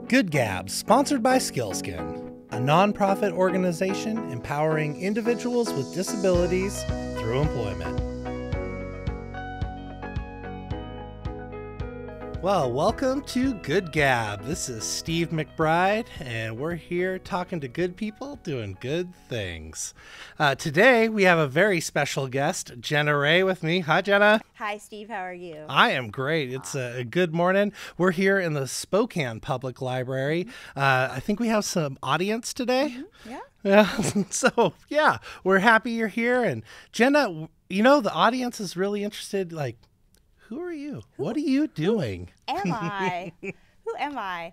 Good Gab, sponsored by Skillskin, a nonprofit organization empowering individuals with disabilities through employment. Well, welcome to Good Gab. This is Steve McBride, and we're here talking to good people doing good things. Today, we have a very special guest, Jene with me. Hi, Jene. Hi, Steve. How are you? I am great. It's a good morning. We're here in the Spokane Public Library. I think we have some audience today. Yeah. Yeah. So, yeah, we're happy you're here. And Jene, you know, the audience is really interested, like, who are you? What are you doing? Who am I? Who am I?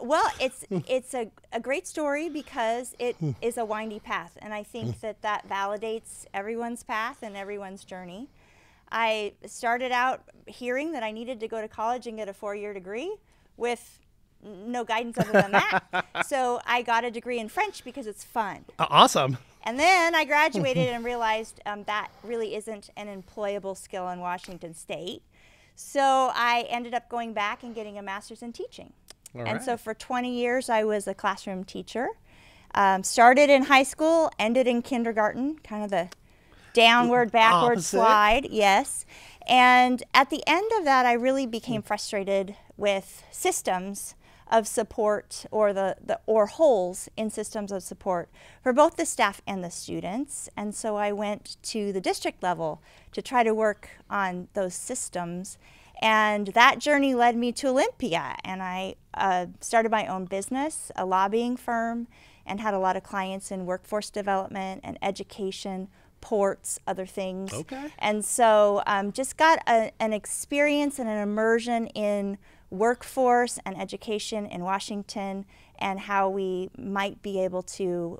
Well, it's a great story because it is a windy path, and I think that validates everyone's path and everyone's journey. I started out hearing that I needed to go to college and get a 4-year degree with no guidance other than that. So I got a degree in French because it's fun. Awesome. And then I graduated and realized that really isn't an employable skill in Washington State. So I ended up going back and getting a master's in teaching. So for 20 years, I was a classroom teacher. Started in high school, ended in kindergarten, kind of the downward, backward slide. Yes. And at the end of that, I really became frustrated with systems of support, or holes in systems of support for both the staff and the students. And so I went to the district level to try to work on those systems. And that journey led me to Olympia. And I started my own business, a lobbying firm, and had a lot of clients in workforce development and education, ports, other things. Okay. And so just got an experience and an immersion in workforce and education in Washington and how we might be able to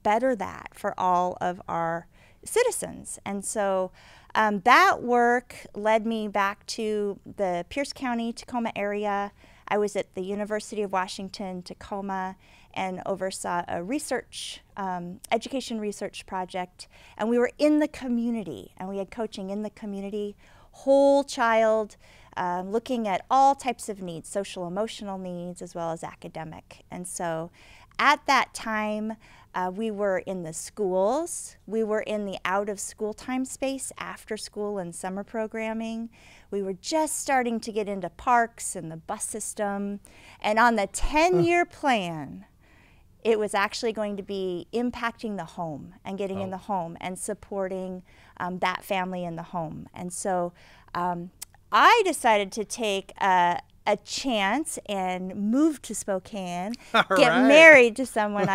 better that for all of our citizens. And so that work led me back to the Pierce County, Tacoma area. I was at the University of Washington, Tacoma, and oversaw a research, education research project. And we were in the community, and we had coaching in the community, whole child, looking at all types of needs, social, emotional needs, as well as academic. And so at that time, we were in the schools. We were in the out-of-school time space, after school and summer programming. We were just starting to get into parks and the bus system. And on the 10-year plan, it was actually going to be impacting the home and getting in the home and supporting that family in the home. And so I decided to take a chance and move to Spokane, get married to someone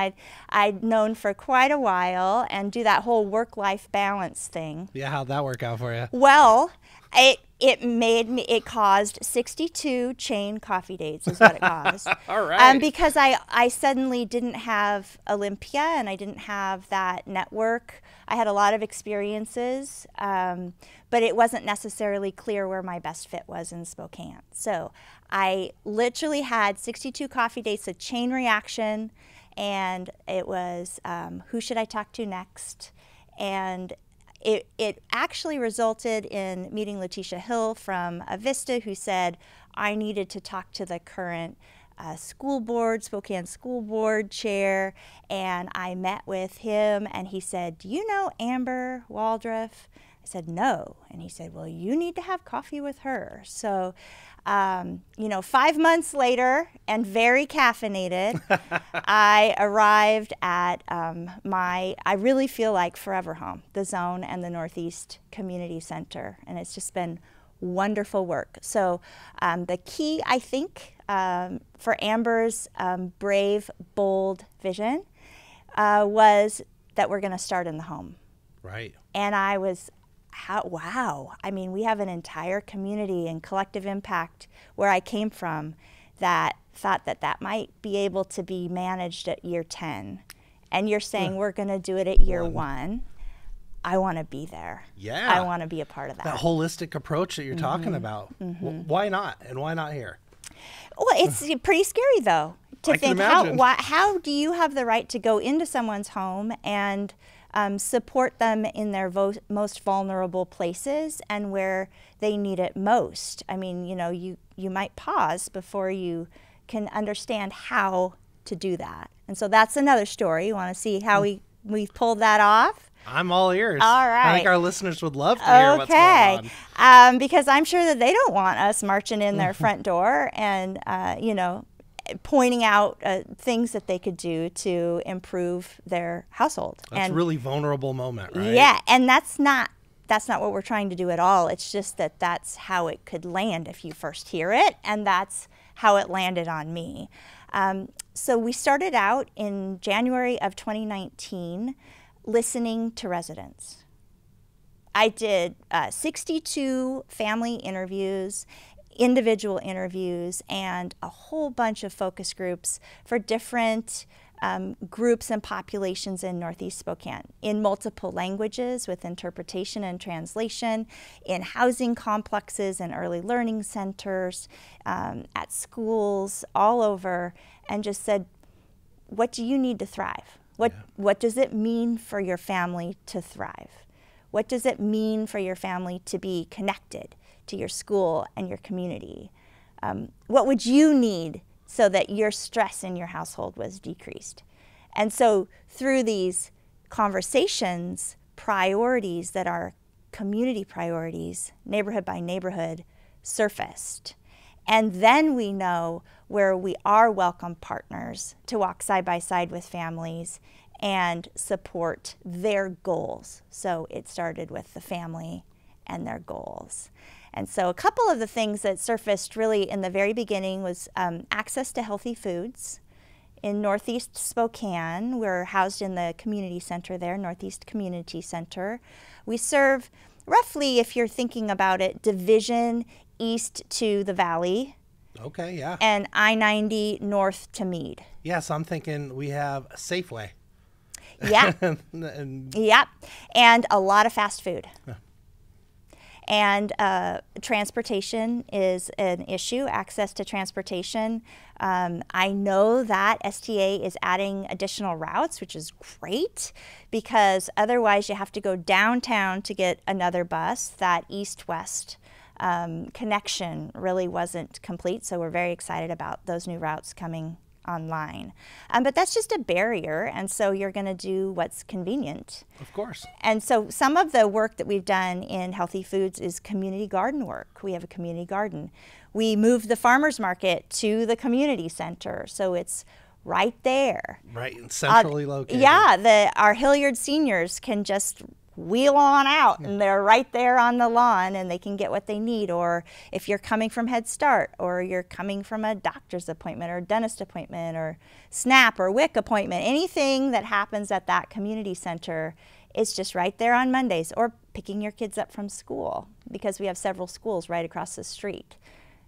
I'd known for quite a while, and do that whole work-life balance thing. Yeah, how'd that work out for you? Well, it caused 62 chain coffee dates is what it caused. All right. Because I suddenly didn't have Olympia and I didn't have that network. I had a lot of experiences, but it wasn't necessarily clear where my best fit was in Spokane. So I literally had 62 coffee dates, a chain reaction, and it was who should I talk to next? And it actually resulted in meeting Letitia Hill from Avista, who said I needed to talk to the current school board, Spokane School Board chair, and I met with him, and he said, "Do you know Amber Waldruff?" I said, "No." And he said, "Well, you need to have coffee with her." So, 5 months later, and very caffeinated, I arrived at I really feel like forever home, the Zone and the Northeast Community Center. And it's just been wonderful work. So the key, I think, for Amber's brave, bold vision was that we're going to start in the home. Right. And I was, wow. I mean, we have an entire community and collective impact where I came from that thought that might be able to be managed at year 10. And you're saying we're going to do it at year 1. I want to be there. Yeah. I want to be a part of that. That holistic approach that you're talking about. Why not? And why not here? Well, it's pretty scary, though, to think how do you have the right to go into someone's home and support them in their most vulnerable places and where they need it most. I mean, you know, you might pause before you can understand how to do that. And so that's another story. You want to see how we've pulled that off? I'm all ears. All right. I think our listeners would love to hear what's going on. Because I'm sure that they don't want us marching in their front door and, pointing out things that they could do to improve their household. That's a really vulnerable moment, right? Yeah, and that's not what we're trying to do at all. It's just that that's how it could land if you first hear it, and that's how it landed on me. So we started out in January of 2019 listening to residents. I did 62 family interviews, individual interviews, and a whole bunch of focus groups for different groups and populations in Northeast Spokane in multiple languages with interpretation and translation, in housing complexes and early learning centers, at schools all over, and just said, what do you need to thrive? What does it mean for your family to thrive? What does it mean for your family to be connected to your school and your community? What would you need so that your stress in your household was decreased? And so through these conversations, priorities that are community priorities, neighborhood by neighborhood, surfaced. And then we know where we are welcome partners to walk side by side with families and support their goals. So it started with the family and their goals. And so a couple of the things that surfaced really in the very beginning was access to healthy foods. In Northeast Spokane, we're housed in the community center there, Northeast Community Center. We serve roughly, if you're thinking about it, division east to the valley. Okay, yeah. And I-90 north to Meade. Yeah, so I'm thinking we have a Safeway. Yeah. Yep. And a lot of fast food. Yeah. And transportation is an issue, access to transportation. I know that STA is adding additional routes, which is great, because otherwise you have to go downtown to get another bus. That east-west connection really wasn't complete, so we're very excited about those new routes coming online. But that's just a barrier, and so you're going to do what's convenient. Of course. And so some of the work that we've done in healthy foods is community garden work. We have a community garden. We moved the farmers market to the community center, so it's right there. Right, and centrally located. Yeah, our Hilliard seniors can just wheel on out and they're right there on the lawn and they can get what they need. Or if you're coming from Head Start, or you're coming from a doctor's appointment or dentist appointment or SNAP or WIC appointment, anything that happens at that community center is just right there on Mondays. Or picking your kids up from school, because we have several schools right across the street.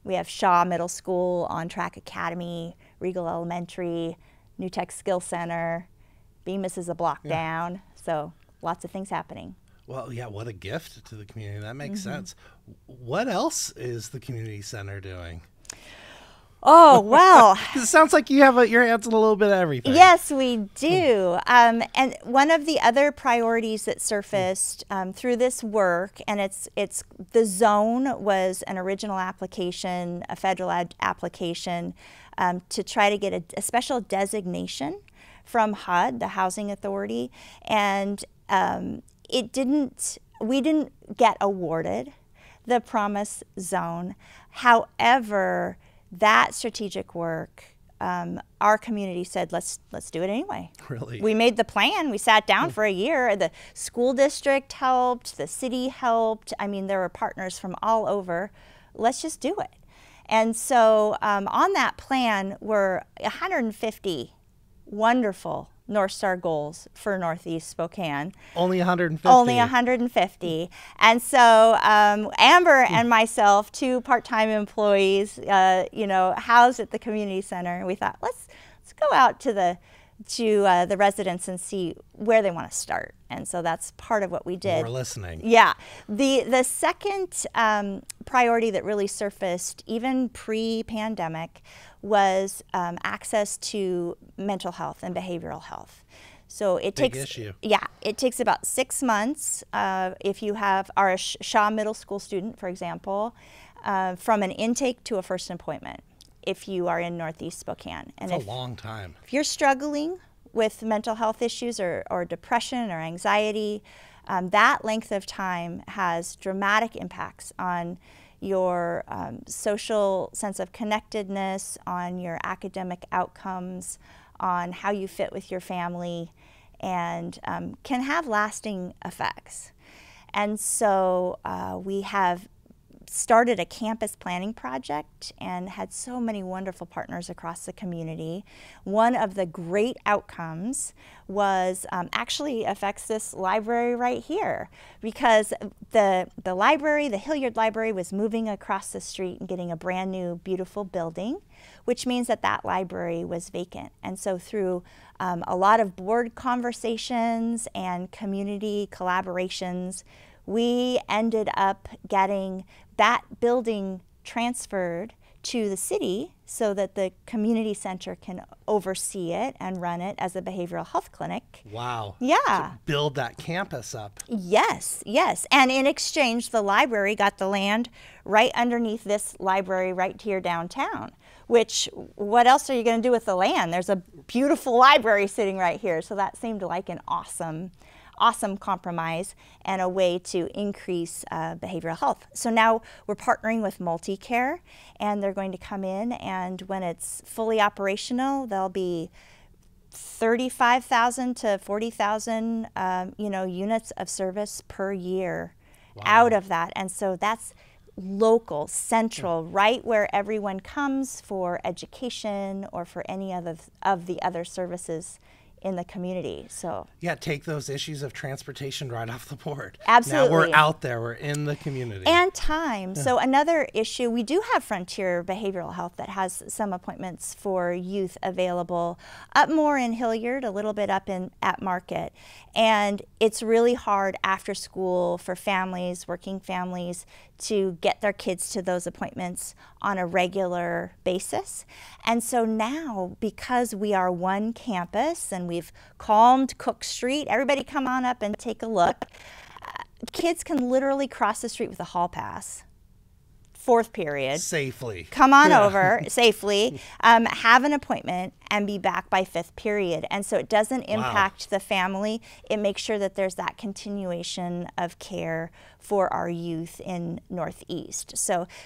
We have Shaw Middle School, On Track Academy, Regal Elementary, New Tech Skill Center, Bemis is a block down. So lots of things happening. Well, yeah, what a gift to the community. That makes sense. What else is the community center doing? Oh, well. It sounds like you have your hands in a little bit of everything. Yes, we do. And one of the other priorities that surfaced through this work, and the zone was an original application, a federal application, to try to get a special designation from HUD, the Housing Authority, and we didn't get awarded the Promise Zone. However, that strategic work, our community said, let's do it anyway. Really? We made the plan. We sat down for a year. The school district helped. The city helped. I mean, there were partners from all over. Let's just do it. And so on that plan were 150 wonderful North Star goals for Northeast Spokane. Only 150? Only 150. And so Amber and myself, two part-time employees, housed at the community center, we thought, let's go out to the residents and see where they want to start. And so that's part of what we did. We're listening. Yeah. The second priority that really surfaced, even pre-pandemic, was access to mental health and behavioral health. So it Big takes issue. Yeah, it takes about 6 months if you are a Shaw Middle School student, for example, from an intake to a first appointment. if you are in Northeast Spokane. And It's a long time. If you're struggling with mental health issues or depression or anxiety, that length of time has dramatic impacts on your social sense of connectedness, on your academic outcomes, on how you fit with your family, and can have lasting effects. And so we have started a campus planning project and had so many wonderful partners across the community. One of the great outcomes was actually affects this library right here, because the library, the Hilliard Library, was moving across the street and getting a brand new beautiful building, which means that that library was vacant. And so through a lot of board conversations and community collaborations, we ended up getting that building transferred to the city so that the community center can oversee it and run it as a behavioral health clinic. Wow. Yeah. To build that campus up. Yes, yes. And in exchange, the library got the land right underneath this library right here downtown, which, what else are you going to do with the land? There's a beautiful library sitting right here. So that seemed like an awesome compromise and a way to increase behavioral health. So now we're partnering with MultiCare, and they're going to come in, and when it's fully operational, there'll be 35,000 to 40,000 units of service per year. Wow. Out of that. And so that's local, central, right where everyone comes for education or for any of the other services in the community. So yeah, take those issues of transportation right off the board. Absolutely. Now we're out there, we're in the community. And time. Yeah. So another issue, we do have Frontier Behavioral Health that has some appointments for youth available up more in Hilliard, a little bit up at Market. And it's really hard after school for families, working families, to get their kids to those appointments on a regular basis. And so now, because we are one campus and we've calmed Cook Street, everybody come on up and take a look. Kids can literally cross the street with a hall pass. Fourth period. Safely. Come on over safely, have an appointment, and be back by fifth period. And so it doesn't impact the family. It makes sure that there's that continuation of care for our youth in Northeast.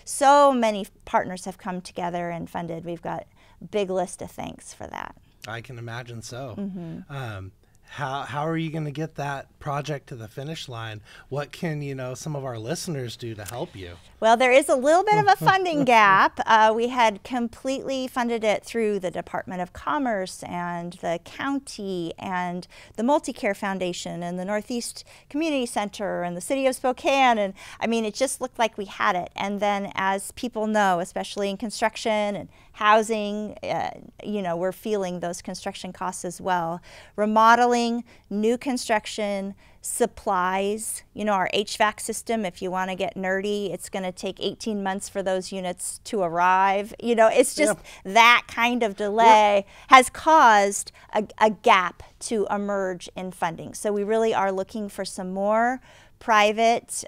So many partners have come together and funded. We've got a big list of thanks for that. I can imagine so. Mm-hmm. How are you going to get that project to the finish line? What can, some of our listeners do to help you? Well, there is a little bit of a funding gap. We had completely funded it through the Department of Commerce and the county and the MultiCare Foundation and the Northeast Community Center and the City of Spokane. And I mean, it just looked like we had it. And then, as people know, especially in construction and housing, we're feeling those construction costs as well. Remodeling, new construction, supplies, our HVAC system, if you want to get nerdy, it's going to take 18 months for those units to arrive. It's just that kind of delay has caused a gap to emerge in funding. So we really are looking for some more private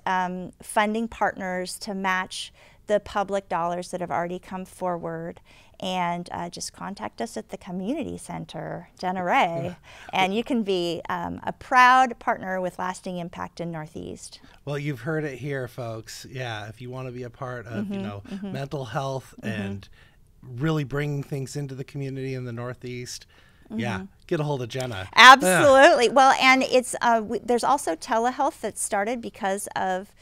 funding partners to match the public dollars that have already come forward. And just contact us at the community center, Jene, and you can be a proud partner with lasting impact in Northeast. Well, you've heard it here, folks. Yeah, if you want to be a part of, mental health and really bringing things into the community in the Northeast, get a hold of Jene. Absolutely. Well, and it's there's also telehealth that started because of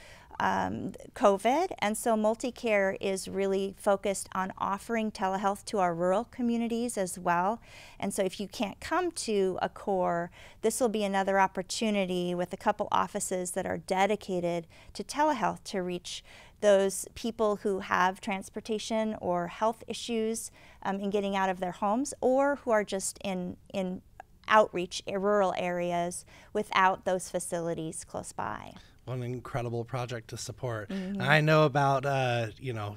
COVID, and so MultiCare is really focused on offering telehealth to our rural communities as well. And so if you can't come to a core, this will be another opportunity with a couple offices that are dedicated to telehealth to reach those people who have transportation or health issues in getting out of their homes, or who are just in outreach rural areas without those facilities close by. What an incredible project to support. I know about,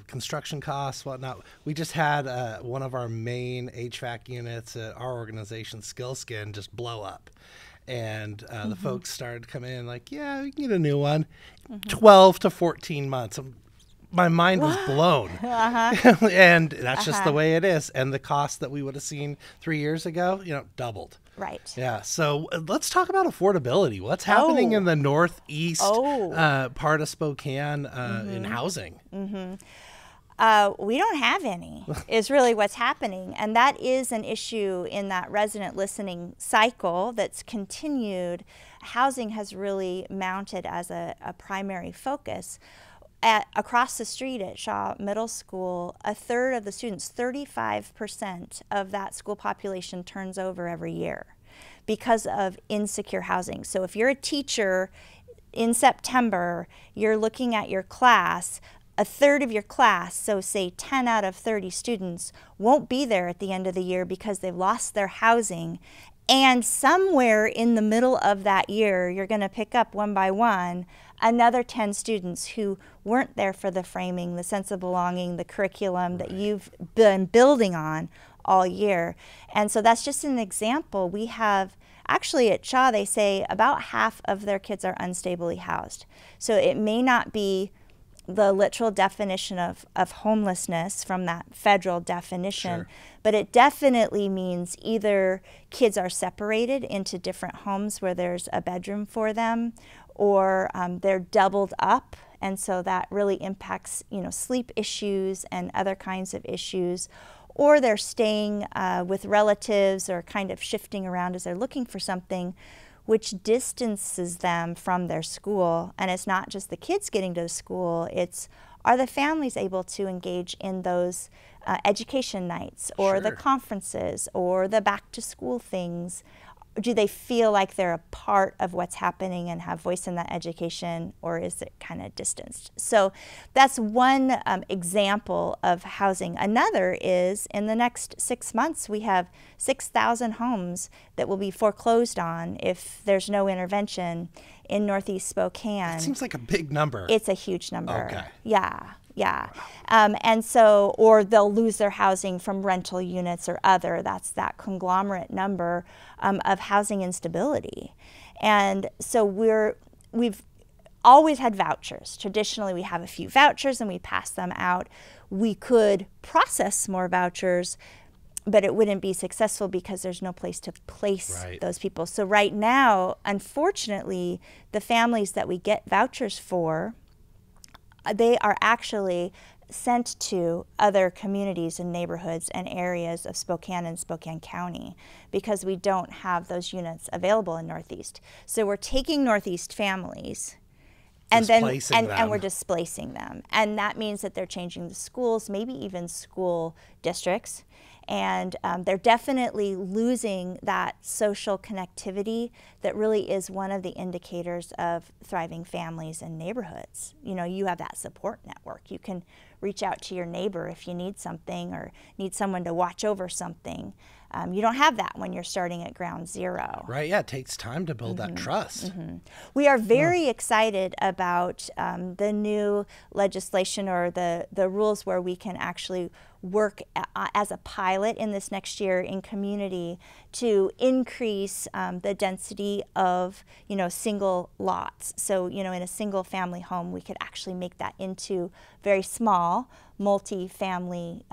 construction costs, whatnot. We just had one of our main HVAC units at our organization, Skillskin, just blow up. And the folks started coming in like, yeah, we can get a new one. 12 to 14 months. my mind was blown. And that's just the way it is. And the cost that we would have seen 3 years ago, doubled. Right. Yeah. So let's talk about affordability. What's happening in the northeast part of Spokane in housing? We don't have any, is really what's happening. And that is an issue in that resident listening cycle that's continued. Housing has really mounted as a primary focus. Across the street at Shaw Middle School, a third of the students, 35% of that school population turns over every year because of insecure housing. So if you're a teacher in September, you're looking at your class, a third of your class, so say 10 out of 30 students, won't be there at the end of the year because they've lost their housing. And somewhere in the middle of that year, you're going to pick up one by one another 10 students who weren't there for the framing, the sense of belonging, the curriculum that you've been building on all year. And so that's just an example. We have, actually at Shaw, they say about half of their kids are unstably housed. So it may not be the literal definition of homelessness from that federal definition, but it definitely means either kids are separated into different homes where there's a bedroom for them, or they're doubled up, and so that really impacts sleep issues and other kinds of issues, or they're staying with relatives or kind of shifting around as they're looking for something, which distances them from their school. And it's not just the kids getting to the school, it's are the families able to engage in those education nights or the conferences or the back to school things? Do they feel like they're a part of what's happening and have voice in that education, or is it kind of distanced? So that's one example of housing. Another is in the next 6 months, we have 6,000 homes that will be foreclosed on if there's no intervention in Northeast Spokane. That seems like a big number. It's a huge number. Okay. Yeah. And so, or they'll lose their housing from rental units or other. That's that conglomerate number of housing instability. And so we've always had vouchers. Traditionally, we have a few vouchers and we pass them out. We could process more vouchers, but it wouldn't be successful because there's no place to place those people. So right now, unfortunately, the families that we get vouchers for, they are actually sent to other communities and neighborhoods and areas of Spokane and Spokane County because we don't have those units available in Northeast. So we're taking Northeast families and we're displacing them. And that means that they're changing the schools, maybe even school districts. And they're definitely losing that social connectivity that really is one of the indicators of thriving families and neighborhoods. You have that support network. You can reach out to your neighbor if you need something or need someone to watch over something. You don't have that when you're starting at ground zero. Right, yeah, it takes time to build that trust. We are very excited about the new legislation or the rules where we can actually work as a pilot in this next year in community to increase the density of single lots. So in a single family home, we could actually make that into very small multi-family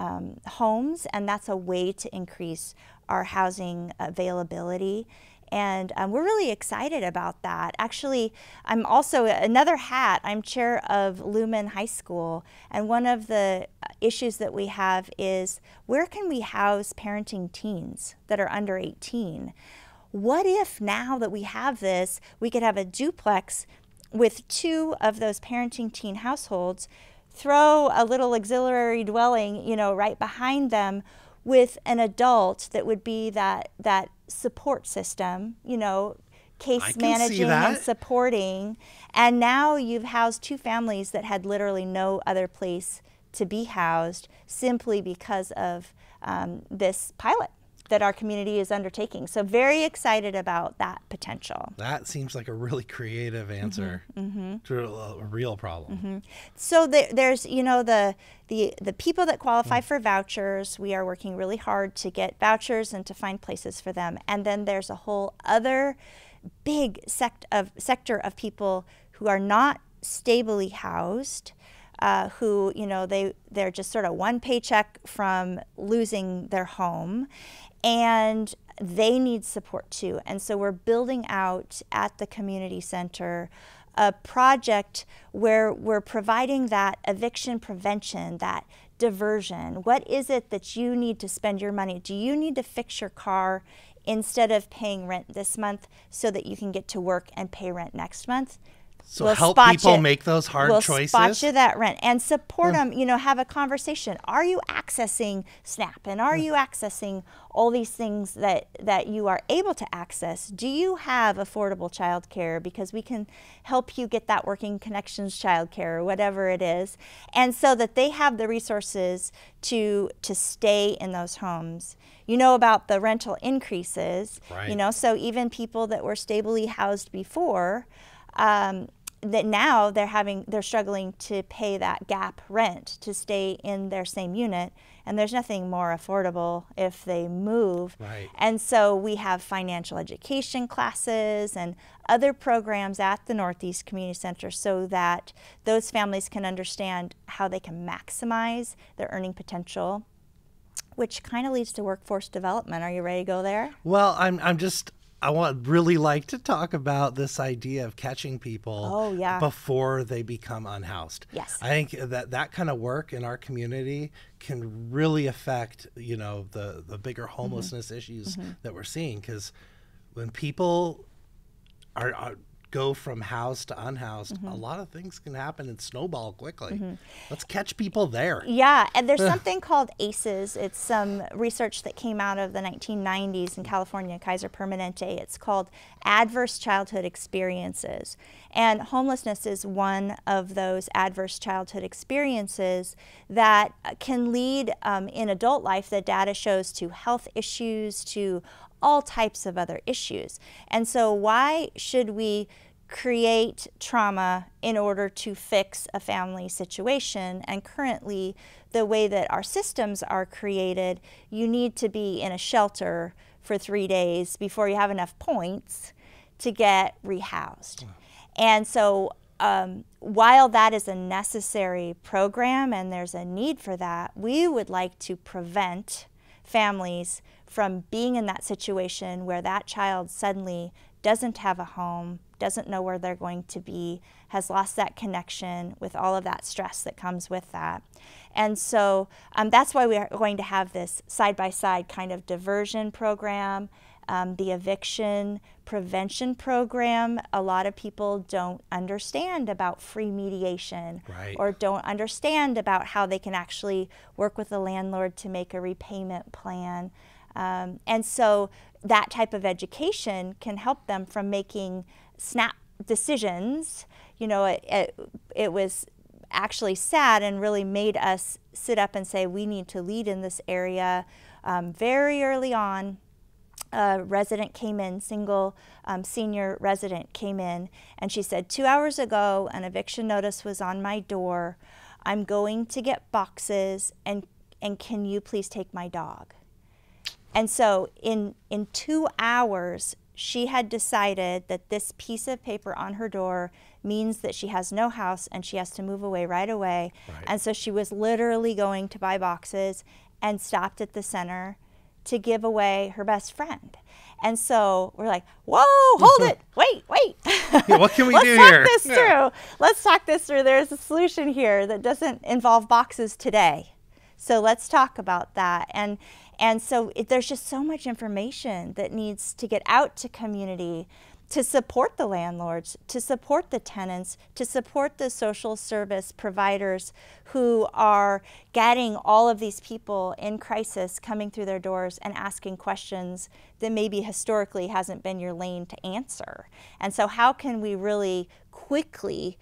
homes, and that's a way to increase our housing availability. And we're really excited about that. Actually, I'm also another hat. I'm chair of Lumen High School, and one of the issues that we have is where can we house parenting teens that are under 18? What if now that we have this, we could have a duplex with 2 of those parenting teen households, throw a little auxiliary dwelling, right behind them with an adult that would be that support system, case managing and supporting. And now you've housed 2 families that had literally no other place to be housed simply because of this pilot that our community is undertaking. So very excited about that potential. That seems like a really creative answer to a real problem. So there's, the people that qualify for vouchers, we are working really hard to get vouchers and to find places for them. And then there's a whole other big sector of people who are not stably housed. who, you know, they're just sort of one paycheck from losing their home, and they need support too. And so we're building out at the community center a project where we're providing that eviction prevention, that diversion. What is it that you need to spend your money? Do you need to fix your car instead of paying rent this month so that you can get to work and pay rent next month? So help people make those hard choices. We'll spot you that rent and support them, you know, have a conversation. Are you accessing SNAP? And are you accessing all these things that you are able to access? Do you have affordable child care? Because we can help you get that Working Connections child care or whatever it is. And so that they have the resources to stay in those homes. You know about the rental increases, you know, so even people that were stably housed before, that now they're struggling to pay that gap rent to stay in their same unit, and there's nothing more affordable if they move. Right. And so we have financial education classes and other programs at the Northeast Community Center so that those families can understand how they can maximize their earning potential, which kind of leads to workforce development. Are you ready to go there? Well, I would really like to talk about this idea of catching people before they become unhoused. Yes. I think that kind of work in our community can really affect, you know, the bigger homelessness issues that we're seeing. Because when people go from housed to unhoused, a lot of things can happen and snowball quickly. Let's catch people there. Yeah, and there's something called ACEs. It's some research that came out of the 1990s in California, Kaiser Permanente. It's called Adverse Childhood Experiences. And homelessness is one of those adverse childhood experiences that can lead in adult life, the data shows, to health issues, to all types of other issues. And so why should we create trauma in order to fix a family situation? And currently, the way that our systems are created, you need to be in a shelter for 3 days before you have enough points to get rehoused. And so while that is a necessary program and there's a need for that, we would like to prevent families from being in that situation where that child suddenly doesn't have a home, doesn't know where they're going to be, has lost that connection with all of that stress that comes with that. And so that's why we are going to have this side-by-side kind of diversion program, the eviction prevention program. A lot of people don't understand about free mediation, or don't understand about how they can actually work with the landlord to make a repayment plan. And so that type of education can help them from making snap decisions. You know, it was actually sad and really made us sit up and say, we need to lead in this area. Very early on, a resident came in, single senior resident came in, and she said, 2 hours ago, an eviction notice was on my door. I'm going to get boxes, and can you please take my dog? And so in 2 hours, she had decided that this piece of paper on her door means that she has no house and she has to move away right away. And so she was literally going to buy boxes and stopped at the center to give away her best friend. And so we're like, whoa, hold it, wait. Yeah, what can we do here? Let's talk this through. Let's talk this through. There's a solution here that doesn't involve boxes today. So let's talk about that. And so there's just so much information that needs to get out to community to support the landlords, to support the tenants, to support the social service providers who are getting all of these people in crisis coming through their doors and asking questions that maybe historically hasn't been your lane to answer. And so how can we really quickly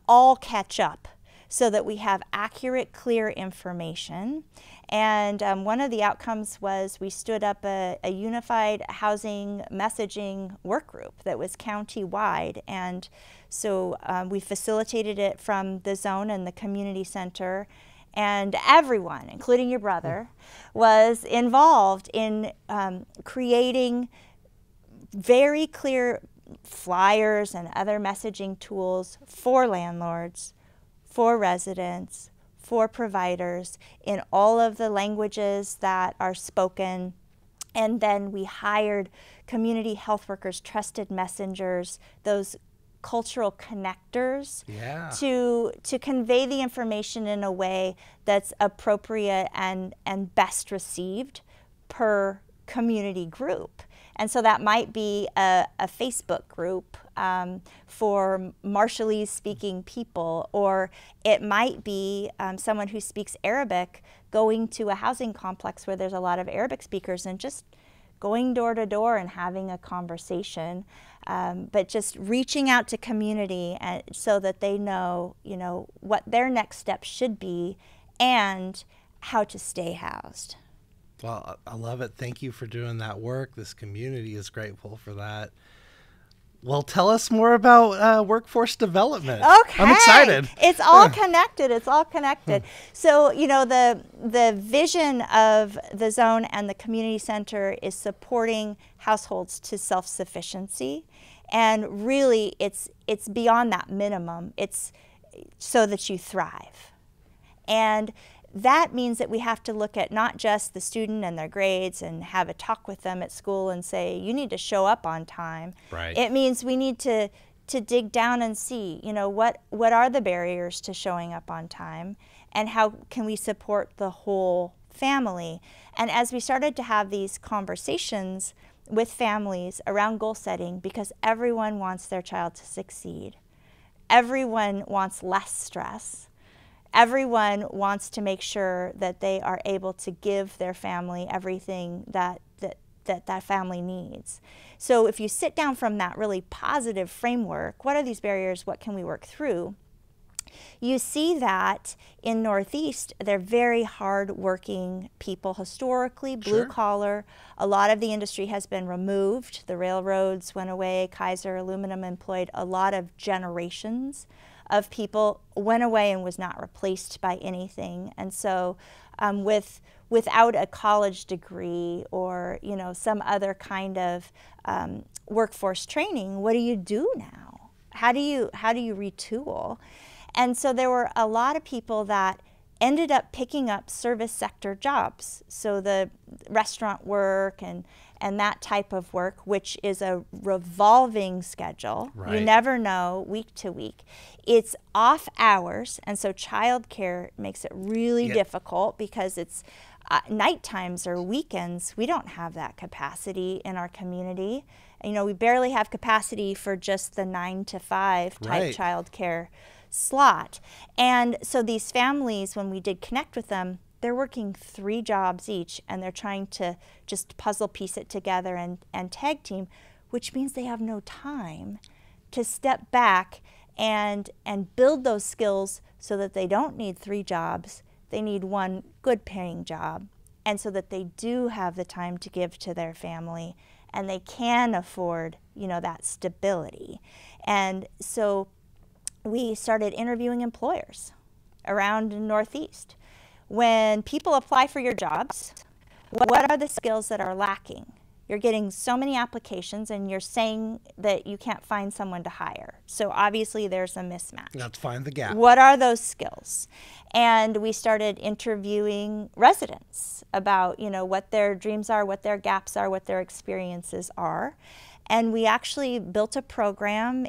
all catch up so that we have accurate, clear information? And one of the outcomes was we stood up a unified housing messaging work group that was county-wide. And so we facilitated it from the zone and the community center. And everyone, including your brother, was involved in creating very clear flyers and other messaging tools for landlords, for residents, for providers in all of the languages that are spoken. And then we hired community health workers, trusted messengers, those cultural connectors, to convey the information in a way that's appropriate and best received per community group. And so that might be a Facebook group for Marshallese speaking people, or it might be someone who speaks Arabic going to a housing complex where there's a lot of Arabic speakers and just going door to door and having a conversation, but just reaching out to community so that they know, what their next steps should be and how to stay housed. Well, I love it. Thank you for doing that work. This community is grateful for that. Well, tell us more about workforce development. Okay. I'm excited. It's all connected. It's all connected. So, the vision of the zone and the community center is supporting households to self-sufficiency. And really, it's beyond that minimum. It's so that you thrive. And that means that we have to look at not just the student and their grades and have a talk with them at school and say, you need to show up on time. Right. It means we need to dig down and see, what are the barriers to showing up on time and how can we support the whole family. And as we started to have these conversations with families around goal setting, because everyone wants their child to succeed, everyone wants less stress, everyone wants to make sure that they are able to give their family everything that family needs. So if you sit down from that really positive framework, what are these barriers? What can we work through? You see that in Northeast, they're very hard-working people historically, blue collar. A lot of the industry has been removed. The railroads went away. Kaiser Aluminum employed a lot of generations of people, went away and was not replaced by anything. And so without a college degree or some other kind of workforce training, what do you do now? How do you retool? And so there were a lot of people that ended up picking up service sector jobs. So the restaurant work and that type of work, which is a revolving schedule. Right. You never know week to week. It's off hours, and so childcare makes it really difficult because it's night times or weekends. We don't have that capacity in our community. We barely have capacity for just the 9 to 5 type childcare slot. And so these families, when we did connect with them, they're working 3 jobs each, and they're trying to just puzzle piece it together and tag team, which means they have no time to step back and build those skills so that they don't need 3 jobs. They need one good paying job, and so that they do have the time to give to their family and they can afford, that stability. And so we started interviewing employers around the Northeast. When people apply for your jobs, what are the skills that are lacking? You're getting so many applications and you're saying that you can't find someone to hire. So obviously there's a mismatch. Let's find the gap. What are those skills? And we started interviewing residents about, what their dreams are, what their gaps are, what their experiences are. And we actually built a program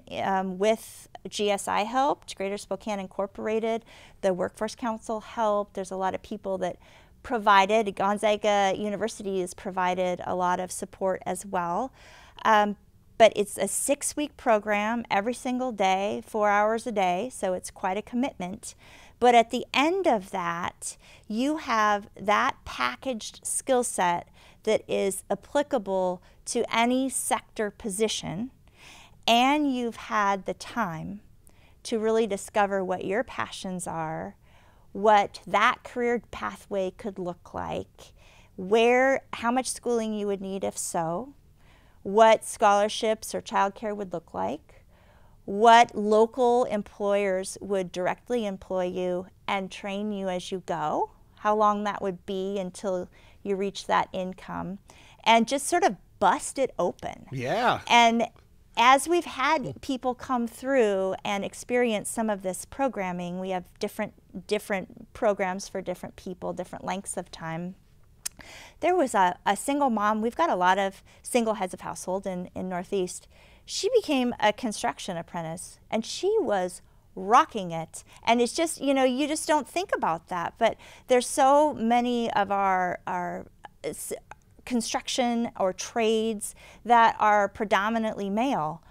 with GSI helped, Greater Spokane Incorporated, the Workforce Council helped. There's a lot of people that provided, Gonzaga University has provided a lot of support as well. But it's a 6-week program every single day, 4 hours a day, so it's quite a commitment. But at the end of that, you have that packaged skill set that is applicable to any sector position, and you've had the time to really discover what your passions are, what that career pathway could look like, how much schooling you would need if so, what scholarships or childcare would look like, what local employers would directly employ you and train you as you go, how long that would be until you reach that income, and just sort of bust it open. Yeah. as we've had people come through and experience some of this programming, we have different programs for different people, different lengths of time. There was a single mom. We've got a lot of single heads of household in Northeast. She became a construction apprentice, and she was rocking it. And it's just, you know, you just don't think about that. But there's so many of our construction or trades that are predominantly male.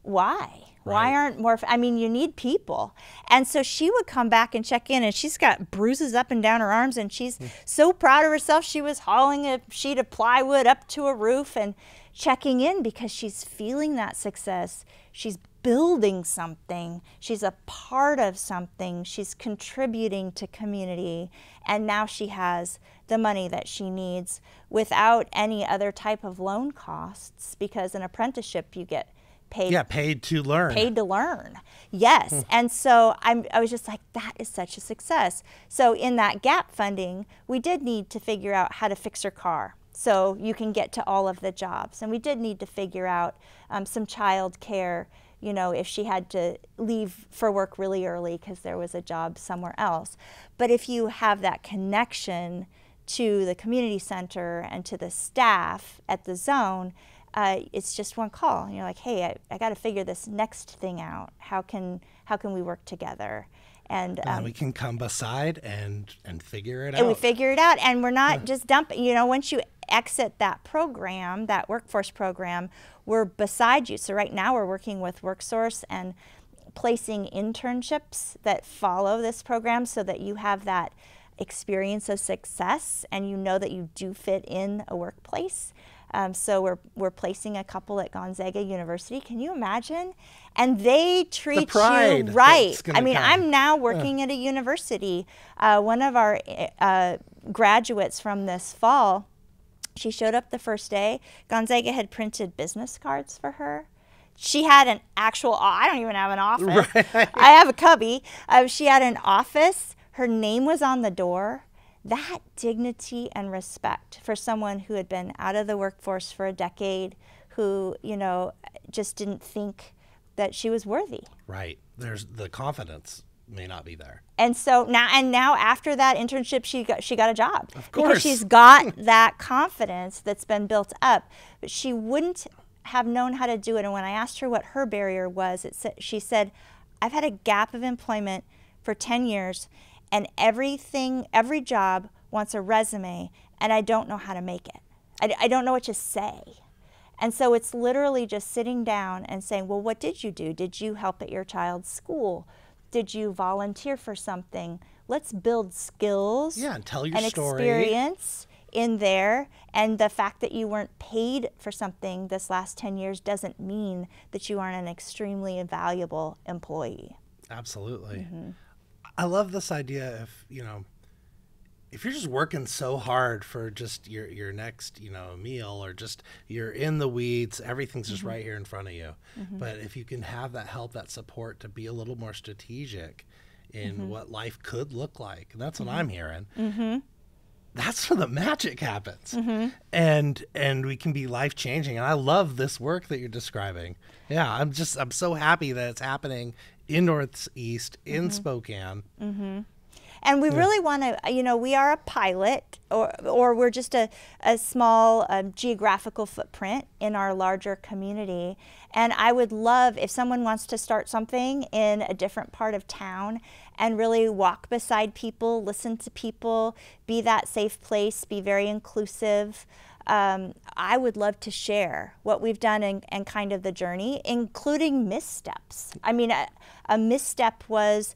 Why? Right. Why aren't more, I mean, you need people. And so she would come back and check in, and she's got bruises up and down her arms, and she's so proud of herself. She was hauling a sheet of plywood up to a roof and checking in because she's feeling that success. She's building something. She's a part of something. She's contributing to community. And now she has the money that she needs without any other type of loan costs, because an apprenticeship you get paid. Yeah, paid to learn. Paid to learn. Yes. And so I was just like, that is such a success. So in that gap funding, we did need to figure out how to fix her car so you can get to all of the jobs. And we did need to figure out some child care, you know, if she had to leave for work really early because there was a job somewhere else. But if you have that connection to the community center and to the staff at the zone, it's just one call. And you're like, hey, I got to figure this next thing out. How can we work together? And we can come beside and figure it out. And we figure it out, and we're not just dumping. You know, once you exit that program, that workforce program, we're beside you. So right now we're working with WorkSource and placing internships that follow this program so that you have that experience of success and you know that you do fit in a workplace. So we're placing a couple at Gonzaga University. Can you imagine? And they treat you right. I mean, I'm now working at a university. One of our graduates from this fall, she showed up the first day. Gonzaga had printed business cards for her. She had an actual, I don't even have an office. Right. I have a cubby. She had an office. Her name was on the door. That dignity and respect for someone who had been out of the workforce for a decade, who, you know, just didn't think that she was worthy. Right. There's the confidence may not be there. And so now after that internship, she got a job. Of course. Because she's got that confidence that's been built up. But she wouldn't have known how to do it. And when I asked her what her barrier was, she said, I've had a gap of employment for 10 years. And every job wants a resume, and I don't know how to make it. I don't know what to say. And so it's literally just sitting down and saying, well, what did you do? Did you help at your child's school? Did you volunteer for something? Let's build skills and tell your and story. Experience in there. And the fact that you weren't paid for something this last 10 years doesn't mean that you aren't an extremely valuable employee. Absolutely. Mm-hmm. I love this idea of, you know, if you're just working so hard for just your next, you know, meal, or just you're in the weeds, everything's just right here in front of you. Mm-hmm. But if you can have that help, that support to be a little more strategic in what life could look like, and that's what I'm hearing. Mm-hmm. That's where the magic happens. Mm-hmm. And we can be life changing. And I love this work that you're describing. Yeah, I'm so happy that it's happening in Northeast, in Spokane. Mm-hmm. And we really want to, you know, we are a pilot, or we're just a small geographical footprint in our larger community. And I would love if someone wants to start something in a different part of town and really walk beside people, listen to people, be that safe place, be very inclusive. I would love to share what we've done and kind of the journey, including missteps. I mean, a misstep was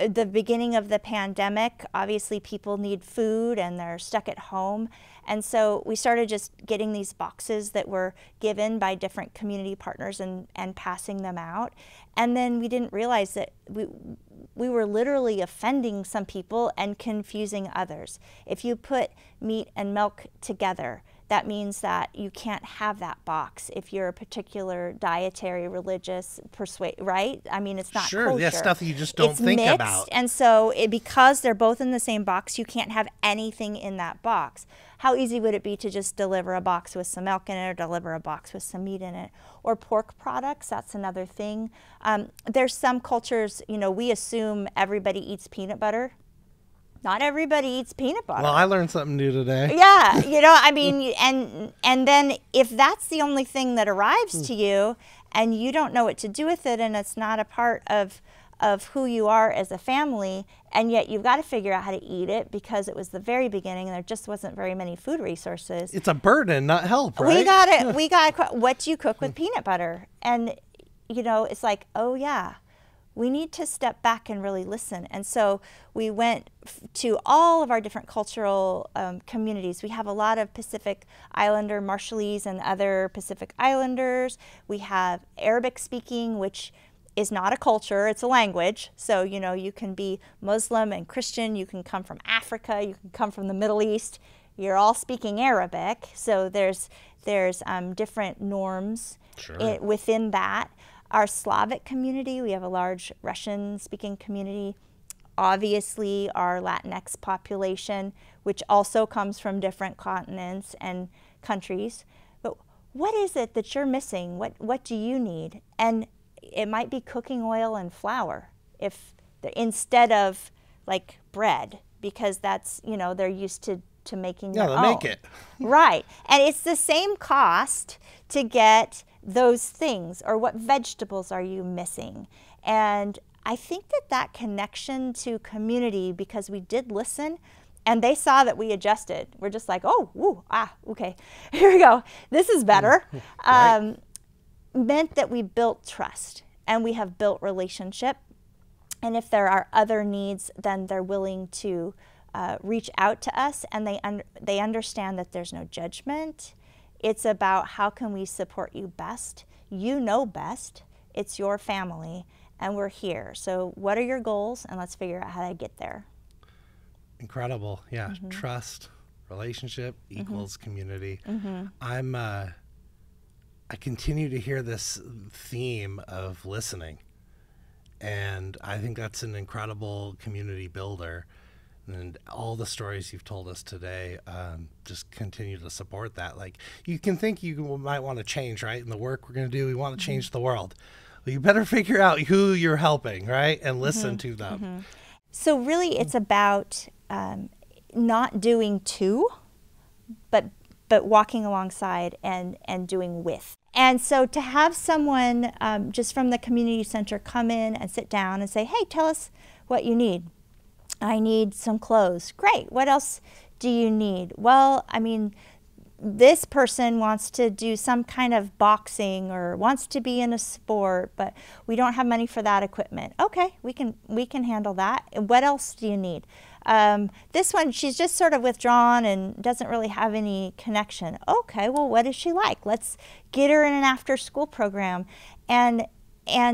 the beginning of the pandemic. Obviously, people need food and they're stuck at home. And so we started just getting these boxes that were given by different community partners and passing them out. And then we didn't realize that we were literally offending some people and confusing others. If you put meat and milk together, that means that you can't have that box if you're a particular dietary, religious right? I mean, it's not sure, kosher. Yeah, stuff that you just don't think mixed, about. And so because they're both in the same box, you can't have anything in that box. How easy would it be to just deliver a box with some milk in it, or deliver a box with some meat in it? Or pork products, that's another thing. There's some cultures, you know, we assume everybody eats peanut butter. Not everybody eats peanut butter. Well, I learned something new today. Yeah, you know, I mean, and then if that's the only thing that arrives to you, and you don't know what to do with it, and it's not a part of who you are as a family, and yet you've got to figure out how to eat it because it was the very beginning and there just wasn't very many food resources. It's a burden, not help, right? We got to, what do you cook with peanut butter? And, you know, it's like, oh yeah, we need to step back and really listen. And so we went to all of our different cultural communities. We have a lot of Pacific Islander, Marshallese and other Pacific Islanders. We have Arabic speaking, which is not a culture, it's a language. So, you know, you can be Muslim and Christian, you can come from Africa, you can come from the Middle East, you're all speaking Arabic. So there's different norms within that. Our Slavic community, we have a large Russian-speaking community. Obviously, our Latinx population, which also comes from different continents and countries. But what is it that you're missing? What do you need? And it might be cooking oil and flour instead of like bread, because that's, you know, they're used to making their own. Yeah, they make it. Right. And it's the same cost to get those things. Or what vegetables are you missing? And I think that connection to community, because we did listen and they saw that we adjusted. We're just like, oh, woo, okay, here we go. This is better. Right. Meant that we built trust and we have built relationship. And if there are other needs, then they're willing to reach out to us, and they understand that there's no judgment. It's about how can we support you best. You know best. It's your family, and we're here. So what are your goals? And let's figure out how to get there. Incredible. Yeah. Trust, relationship equals community. I continue to hear this theme of listening, and I think that's an incredible community builder. And all the stories you've told us today just continue to support that. Like, you can think you might want to change, right? In the work we're going to do, we want to change the world. Well, you better figure out who you're helping, right? And listen to them. So really it's about not doing to, but walking alongside and doing with. And so to have someone just from the community center come in and sit down and say, hey, tell us what you need. I need some clothes. Great. What else do you need? Well, I mean, this person wants to do some kind of boxing or wants to be in a sport, but we don't have money for that equipment. Okay, we can handle that. What else do you need? This one, she's just sort of withdrawn and doesn't really have any connection. Okay, well, what does she like? Let's get her in an after-school program. And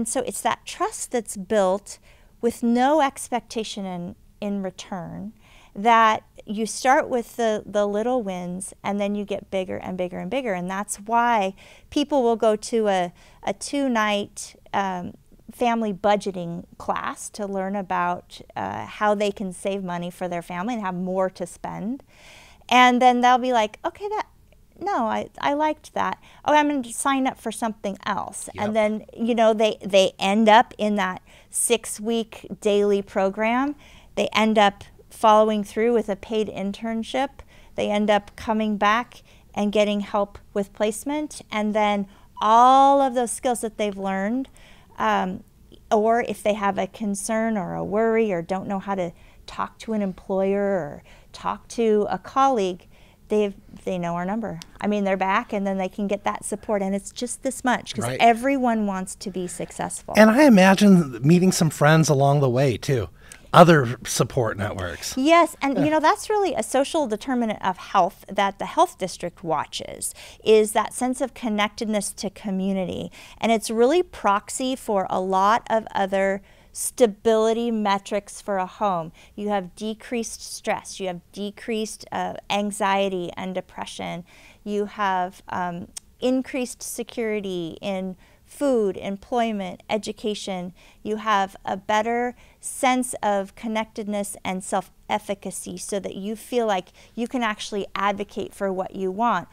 so it's that trust that's built with no expectation in return, that you start with the little wins and then you get bigger and bigger and bigger. And that's why people will go to a 2-night family budgeting class to learn about how they can save money for their family and have more to spend. And then they'll be like, okay, no, I liked that. Oh, I'm going to sign up for something else. Yep. And then, you know, they end up in that 6-week daily program. They end up following through with a paid internship. They end up coming back and getting help with placement. And then all of those skills that they've learned, or if they have a concern or a worry or don't know how to talk to an employer or talk to a colleague, they know our number. I mean, they're back, and then they can get that support, and it's just this much, because everyone wants to be successful. And I imagine meeting some friends along the way too, other support networks. Yes, and you know, that's really a social determinant of health that the health district watches, is that sense of connectedness to community, and it's really proxy for a lot of other stability metrics for a home. You have decreased stress. You have decreased anxiety and depression. You have increased security in food, employment, education. You have a better sense of connectedness and self-efficacy so that you feel like you can actually advocate for what you want.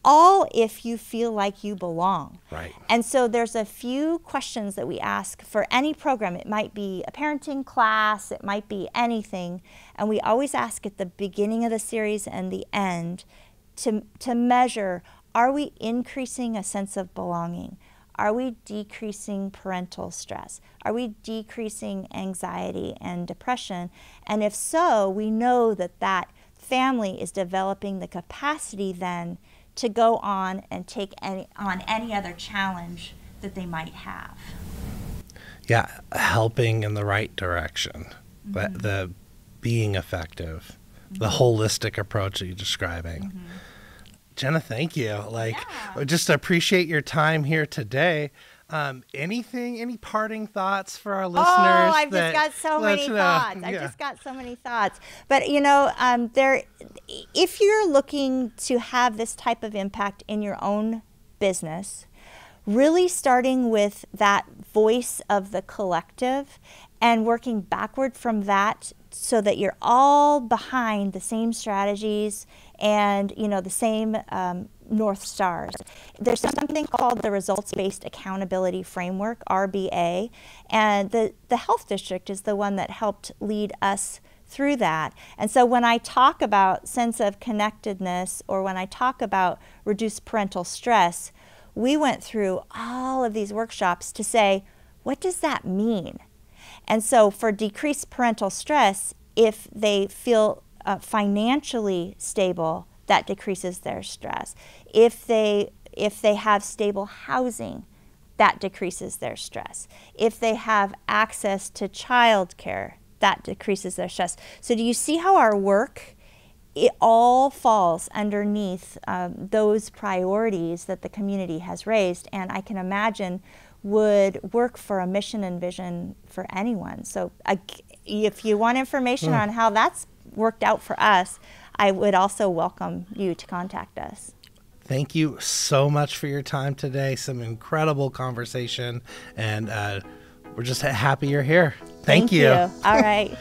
All if you feel like you belong. Right. And so there's a few questions that we ask for any program. It might be a parenting class, it might be anything. And we always ask at the beginning of the series and the end to measure, are we increasing a sense of belonging? Are we decreasing parental stress? Are we decreasing anxiety and depression? And if so, we know that that family is developing the capacity then to go on and take on any other challenge that they might have. Yeah, helping in the right direction, the being effective, the holistic approach that you're describing. Jene, thank you. Just appreciate your time here today. Any parting thoughts for our listeners? Oh, I've just got so many thoughts. I've just got so many thoughts. But if you're looking to have this type of impact in your own business, really starting with that voice of the collective and working backward from that so that you're all behind the same strategies and the same North Stars. There's something called the Results-Based Accountability Framework, RBA, and the Health District is the one that helped lead us through that. And so when I talk about sense of connectedness or when I talk about reduced parental stress, we went through all of these workshops to say, what does that mean? And so for decreased parental stress, if they feel financially stable, that decreases their stress. If they have stable housing, that decreases their stress. If they have access to childcare, that decreases their stress. So do you see how our work, it all falls underneath those priorities that the community has raised, and I can imagine would work for a mission and vision for anyone. So if you want information on how that's worked out for us, I would also welcome you to contact us. Thank you so much for your time today. Some incredible conversation, and we're just happy you're here. Thank you. All right.